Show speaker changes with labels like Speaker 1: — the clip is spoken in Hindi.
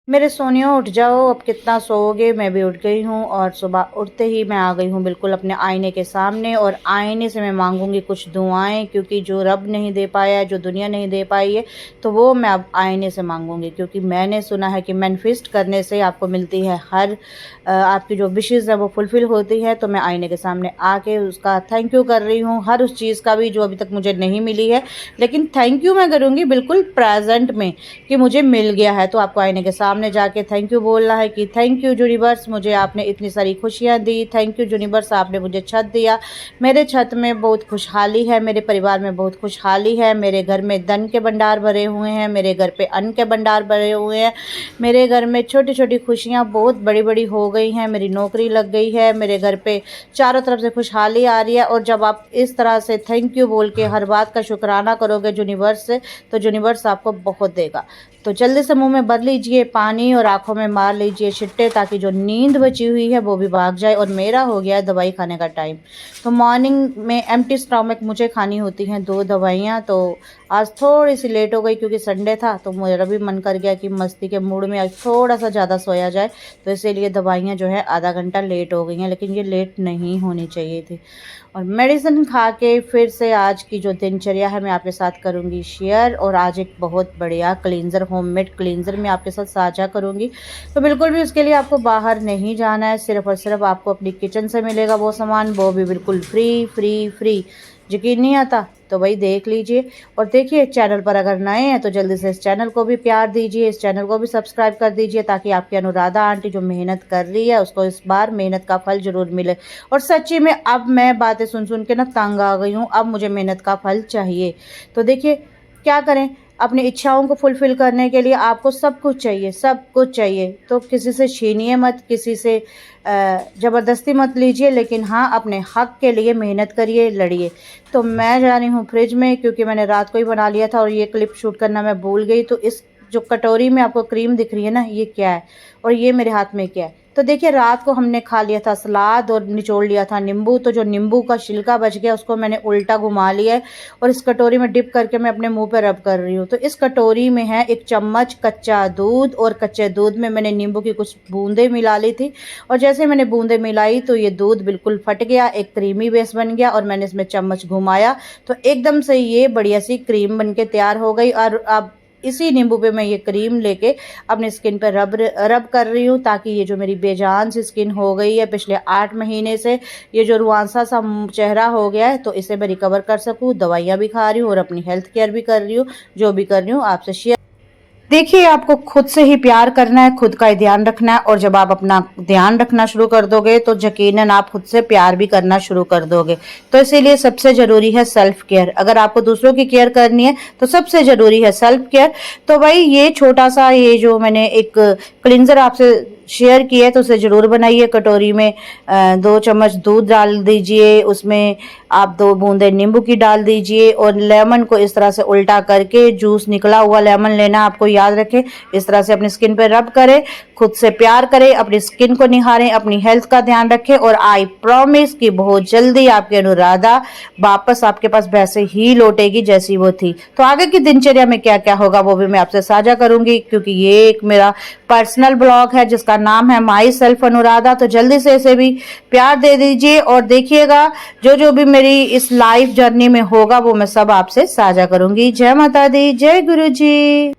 Speaker 1: मेरे सोनियो उठ जाओ, अब कितना सोओगे। मैं भी उठ गई हूँ और सुबह उठते ही मैं आ गई हूँ बिल्कुल अपने आईने के सामने, और आईने से मैं मांगूंगी कुछ दुआएं, क्योंकि जो रब नहीं दे पाया है, जो दुनिया नहीं दे पाई है, तो वो मैं अब आईने से मांगूंगी। क्योंकि मैंने सुना है कि मैनिफेस्ट करने से आपको मिलती है हर आपकी जो विशेज़ है वो फुलफ़िल होती है। तो मैं आईने के सामने आके उसका थैंक यू कर रही हूँ, हर उस चीज़ का भी जो अभी तक मुझे नहीं मिली है, लेकिन थैंक यू मैं करूँगी बिल्कुल प्रेजेंट में कि मुझे मिल गया है। तो आपको आईने के सामने जाके थैंक यू बोलना है कि थैंक यू यूनिवर्स, मुझे आपने इतनी सारी खुशियाँ दी। थैंक यू यूनिवर्स, आपने मुझे छत दिया। मेरे छत में बहुत खुशहाली है, मेरे परिवार में बहुत खुशहाली है, मेरे घर में धन के भंडार भरे हुए हैं, मेरे घर पे अन्न के भंडार भरे हुए हैं, मेरे घर में छोटी छोटी खुशियाँ बहुत बड़ी बड़ी हो गई हैं, मेरी नौकरी लग गई है, मेरे घर पे चारों तरफ से खुशहाली आ रही है। और जब आप इस तरह से थैंक यू बोल के हर बात का शुक्राना करोगे यूनिवर्स से, तो यूनिवर्स आपको बहुत देगा। तो जल्दी से मुंह में भर लीजिए पानी और आंखों में मार लीजिए छिट्टे, ताकि जो नींद बची हुई है वो भी भाग जाए। और मेरा हो गया है दवाई खाने का टाइम, तो मॉर्निंग में एम्प्टी स्टमक मुझे खानी होती हैं 2 दवाइयाँ। तो आज थोड़ी सी लेट हो गई क्योंकि संडे था, तो मेरा भी मन कर गया कि मस्ती के मूड में आज थोड़ा सा ज़्यादा सोया जाए, तो इसीलिए दवाइयाँ जो है आधा घंटा लेट हो गई हैं, लेकिन ये लेट नहीं होनी चाहिए थी। और मेडिसिन खा के फिर से आज की जो दिनचर्या है मैं आपके साथ करूंगी शेयर, और आज एक बहुत बढ़िया क्लींजर, होममेड क्लींजर मैं आपके साथ साझा करूंगी। तो बिल्कुल भी उसके लिए आपको बाहर नहीं जाना है, सिर्फ और सिर्फ आपको अपनी किचन से मिलेगा वो सामान, वो भी बिल्कुल फ्री फ्री फ्री। यकीन नहीं आता तो वही देख लीजिए। और देखिए, चैनल पर अगर नए हैं तो जल्दी से इस चैनल को भी प्यार दीजिए, इस चैनल को भी सब्सक्राइब कर दीजिए, ताकि आपकी अनुराधा आंटी जो मेहनत कर रही है उसको इस बार मेहनत का फल जरूर मिले। और सच्ची में अब मैं बातें सुन सुन के ना तंग आ गई हूँ, अब मुझे मेहनत का फल चाहिए। तो देखिए क्या करें, अपनी इच्छाओं को फुलफ़िल करने के लिए आपको सब कुछ चाहिए, सब कुछ चाहिए। तो किसी से छीनिए मत, किसी से ज़बरदस्ती मत लीजिए, लेकिन हाँ अपने हक़ के लिए मेहनत करिए, लड़िए। तो मैं जा रही हूँ फ्रिज में, क्योंकि मैंने रात को ही बना लिया था और ये क्लिप शूट करना मैं भूल गई। तो इस जो कटोरी में आपको क्रीम दिख रही है ना, ये क्या है और ये मेरे हाथ में क्या है। तो देखिए, रात को हमने खा लिया था सलाद और निचोड़ लिया था नींबू, तो जो नींबू का छिलका बच गया उसको मैंने उल्टा घुमा लिया है और इस कटोरी में डिप करके मैं अपने मुंह पे रब कर रही हूँ। तो इस कटोरी में है 1 चम्मच कच्चा दूध, और कच्चे दूध में मैंने नींबू की कुछ बूंदें मिला ली थी, और जैसे मैंने बूंदें मिलाई तो ये दूध बिल्कुल फट गया, एक क्रीमी बेस बन गया, और मैंने इसमें चम्मच घुमाया तो एकदम से ये बढ़िया सी क्रीम बन के तैयार हो गई। और अब इसी नींबू पे मैं ये क्रीम लेके अपनी स्किन पे रब कर रही हूँ, ताकि ये जो मेरी बेजान सी स्किन हो गई है पिछले 8 महीने से, ये जो रुआंसा सा चेहरा हो गया है, तो इसे मैं रिकवर कर सकूँ। दवाइयाँ भी खा रही हूँ और अपनी हेल्थ केयर भी कर रही हूँ, जो भी कर रही हूँ आपसे शेयर। देखिए, आपको खुद से ही प्यार करना है, खुद का ही ध्यान रखना है, और जब आप अपना ध्यान रखना शुरू कर दोगे तो यकीनन आप खुद से प्यार भी करना शुरू कर दोगे। तो इसीलिए सबसे ज़रूरी है सेल्फ केयर। अगर आपको दूसरों की केयर करनी है तो सबसे ज़रूरी है सेल्फ केयर। तो भाई ये छोटा सा ये जो मैंने एक क्लिंजर आपसे शेयर किया है, तो उसे ज़रूर बनाइए। कटोरी में 2 चम्मच दूध डाल दीजिए, उसमें आप 2 बूंदें नींबू की डाल दीजिए, और लेमन को इस तरह से उल्टा करके, जूस निकला हुआ लेमन लेना, आपको याद रखें। इस तरह से अपनी स्किन पे रब करें, खुद से प्यार करें, अपनी स्किन को निहारें, अपनी हेल्थ का ध्यान रखें, और आई प्रॉमिस कि बहुत जल्दी आपकी अनुराधा वापस आपके पास वैसे ही लौटेगी जैसी वो थी। तो आगे की दिनचर्या में क्या क्या होगा वो भी मैं आपसे साझा करूंगी, क्योंकि ये एक मेरा पर्सनल ब्लॉग है जिसका नाम है माई सेल्फ अनुराधा। तो जल्दी से इसे भी प्यार दे दीजिए, और देखिएगा जो जो भी मेरी इस लाइफ जर्नी में होगा वो मैं सब आपसे साझा करूंगी। जय माता दी, जय गुरु जी।